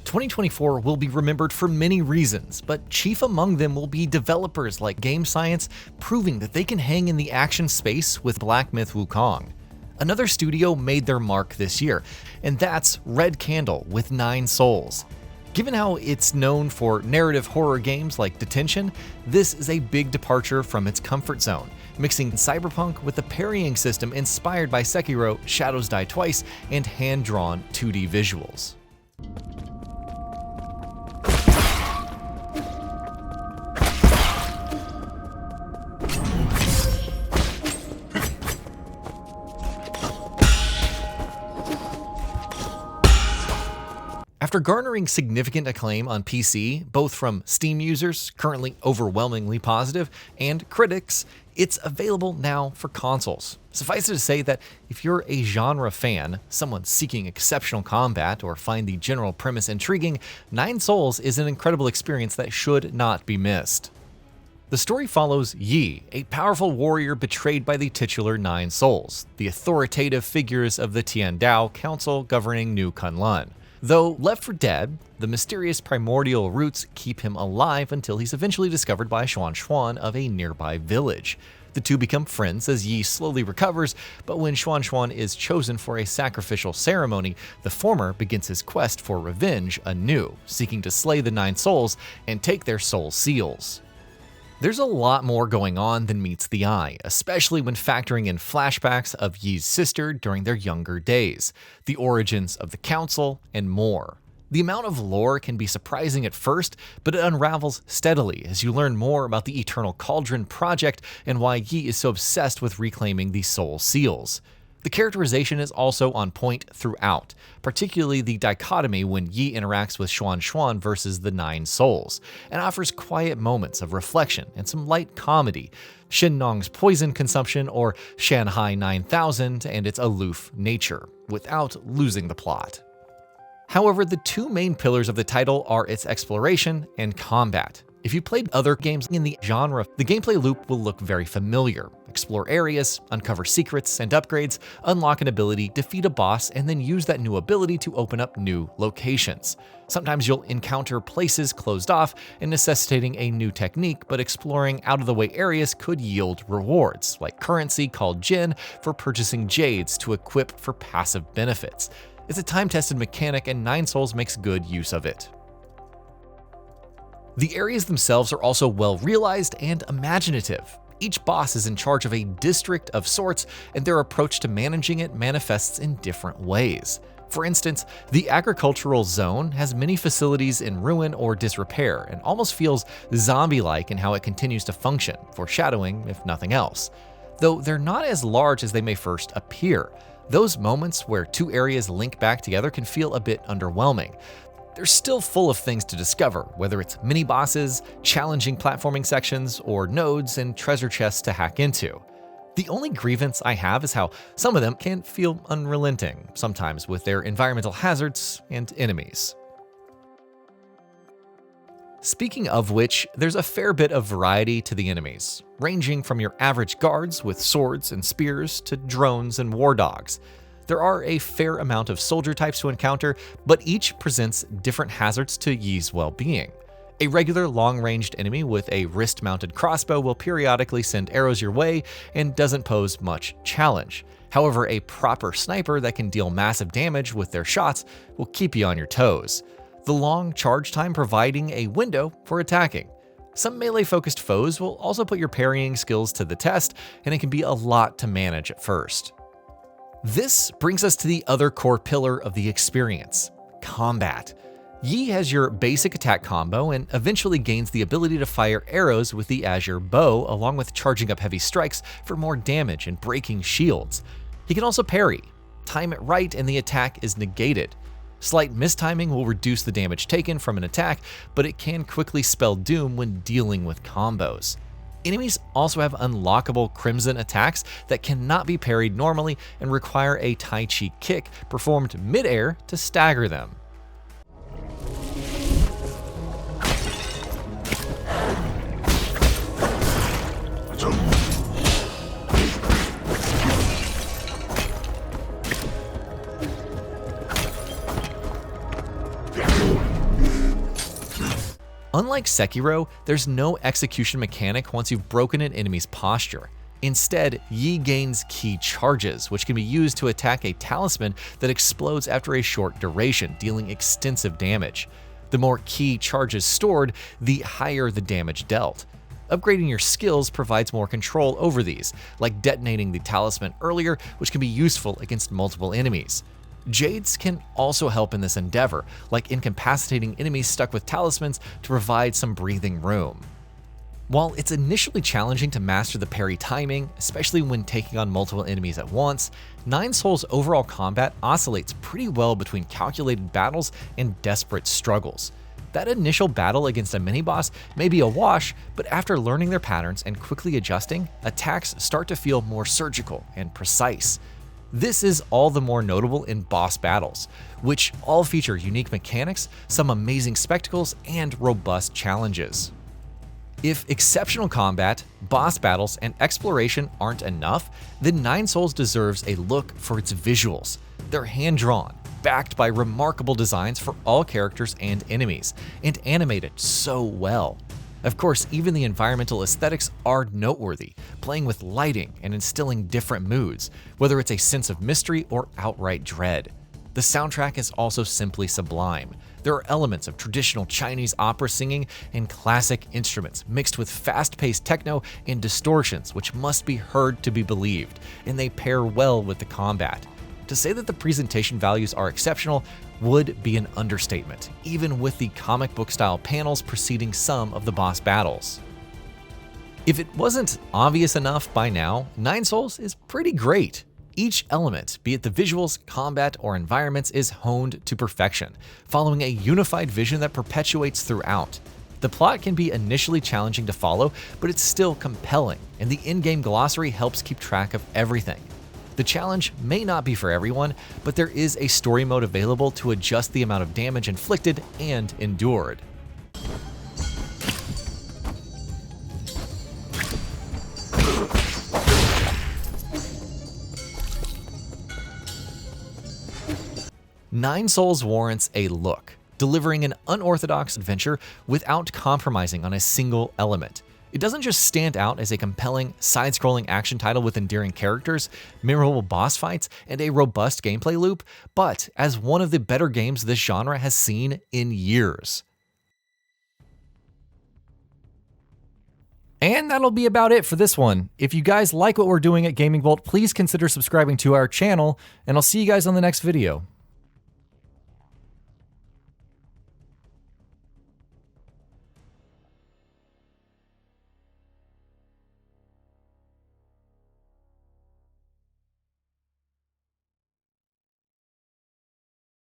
2024 will be remembered for many reasons, but chief among them will be developers like Game Science proving that they can hang in the action space with Black Myth Wukong. Another studio made their mark this year, and that's Red Candle with 9 Souls. Given how it's known for narrative horror games like Detention, this is a big departure from its comfort zone, mixing cyberpunk with a parrying system inspired by Sekiro, Shadows Die Twice, and hand-drawn 2D visuals. After garnering significant acclaim on PC, both from Steam users, currently overwhelmingly positive, and critics, it's available now for consoles. Suffice it to say that if you're a genre fan, someone seeking exceptional combat, or find the general premise intriguing, 9 Souls is an incredible experience that should not be missed. The story follows Yi, a powerful warrior betrayed by the titular 9 Souls, the authoritative figures of the Tiandao Council governing New Kunlun. Though left for dead, the mysterious primordial roots keep him alive until he's eventually discovered by Xuan of a nearby village. The two become friends as Yi slowly recovers, but when Xuan is chosen for a sacrificial ceremony, the former begins his quest for revenge anew, seeking to slay the 9 Souls and take their soul seals. There's a lot more going on than meets the eye, especially when factoring in flashbacks of Yi's sister during their younger days, the origins of the council, and more. The amount of lore can be surprising at first, but it unravels steadily as you learn more about the Eternal Cauldron project and why Yi is so obsessed with reclaiming the soul seals. The characterization is also on point throughout, particularly the dichotomy when Yi interacts with Xuan versus the 9 Souls, and offers quiet moments of reflection and some light comedy, Shen Nong's poison consumption or Shanghai 9000 and its aloof nature, without losing the plot. However, the two main pillars of the title are its exploration and combat. If you played other games in the genre, the gameplay loop will look very familiar. Explore areas, uncover secrets and upgrades, unlock an ability, defeat a boss, and then use that new ability to open up new locations. Sometimes you'll encounter places closed off and necessitating a new technique, but exploring out-of-the-way areas could yield rewards, like currency called Jin for purchasing jades to equip for passive benefits. It's a time-tested mechanic and 9 Souls makes good use of it. The areas themselves are also well realized and imaginative. Each boss is in charge of a district of sorts, and their approach to managing it manifests in different ways. For instance, the agricultural zone has many facilities in ruin or disrepair and almost feels zombie-like in how it continues to function, foreshadowing if nothing else. Though they're not as large as they may first appear. Those moments where two areas link back together can feel a bit underwhelming. They're still full of things to discover, whether it's mini-bosses, challenging platforming sections, or nodes and treasure chests to hack into. The only grievance I have is how some of them can feel unrelenting, sometimes with their environmental hazards and enemies. Speaking of which, there's a fair bit of variety to the enemies, ranging from your average guards with swords and spears to drones and war dogs. There are a fair amount of soldier types to encounter, but each presents different hazards to Yi's well-being. A regular long-ranged enemy with a wrist-mounted crossbow will periodically send arrows your way and doesn't pose much challenge. However, a proper sniper that can deal massive damage with their shots will keep you on your toes, the long charge time providing a window for attacking. Some melee-focused foes will also put your parrying skills to the test, and it can be a lot to manage at first. This brings us to the other core pillar of the experience, combat. Yi has your basic attack combo and eventually gains the ability to fire arrows with the Azure Bow along with charging up heavy strikes for more damage and breaking shields. He can also parry. Time it right and the attack is negated. Slight mistiming will reduce the damage taken from an attack, but it can quickly spell doom when dealing with combos. Enemies also have unlockable Crimson attacks that cannot be parried normally and require a Tai Chi kick performed mid-air to stagger them. Unlike Sekiro, there's no execution mechanic once you've broken an enemy's posture. Instead, Yi gains ki charges, which can be used to attack a talisman that explodes after a short duration, dealing extensive damage. The more ki charges stored, the higher the damage dealt. Upgrading your skills provides more control over these, like detonating the talisman earlier, which can be useful against multiple enemies. Jades can also help in this endeavor, like incapacitating enemies stuck with talismans to provide some breathing room. While it's initially challenging to master the parry timing, especially when taking on multiple enemies at once, Nine Souls' overall combat oscillates pretty well between calculated battles and desperate struggles. That initial battle against a mini-boss may be a wash, but after learning their patterns and quickly adjusting, attacks start to feel more surgical and precise. This is all the more notable in boss battles, which all feature unique mechanics, some amazing spectacles, and robust challenges. If exceptional combat, boss battles, and exploration aren't enough, then Nine Souls deserves a look for its visuals. They're hand-drawn, backed by remarkable designs for all characters and enemies, and animated so well. Of course, even the environmental aesthetics are noteworthy, playing with lighting and instilling different moods, whether it's a sense of mystery or outright dread. The soundtrack is also simply sublime. There are elements of traditional Chinese opera singing and classic instruments mixed with fast-paced techno and distortions which must be heard to be believed, and they pair well with the combat. To say that the presentation values are exceptional would be an understatement, even with the comic book style panels preceding some of the boss battles. If it wasn't obvious enough by now, Nine Souls is pretty great. Each element, be it the visuals, combat, or environments, is honed to perfection, following a unified vision that perpetuates throughout. The plot can be initially challenging to follow, but it's still compelling, and the in-game glossary helps keep track of everything. The challenge may not be for everyone, but there is a story mode available to adjust the amount of damage inflicted and endured. Nine Souls warrants a look, delivering an unorthodox adventure without compromising on a single element. It doesn't just stand out as a compelling, side-scrolling action title with endearing characters, memorable boss fights, and a robust gameplay loop, but as one of the better games this genre has seen in years. And that'll be about it for this one. If you guys like what we're doing at GamingBolt, please consider subscribing to our channel, and I'll see you guys on the next video.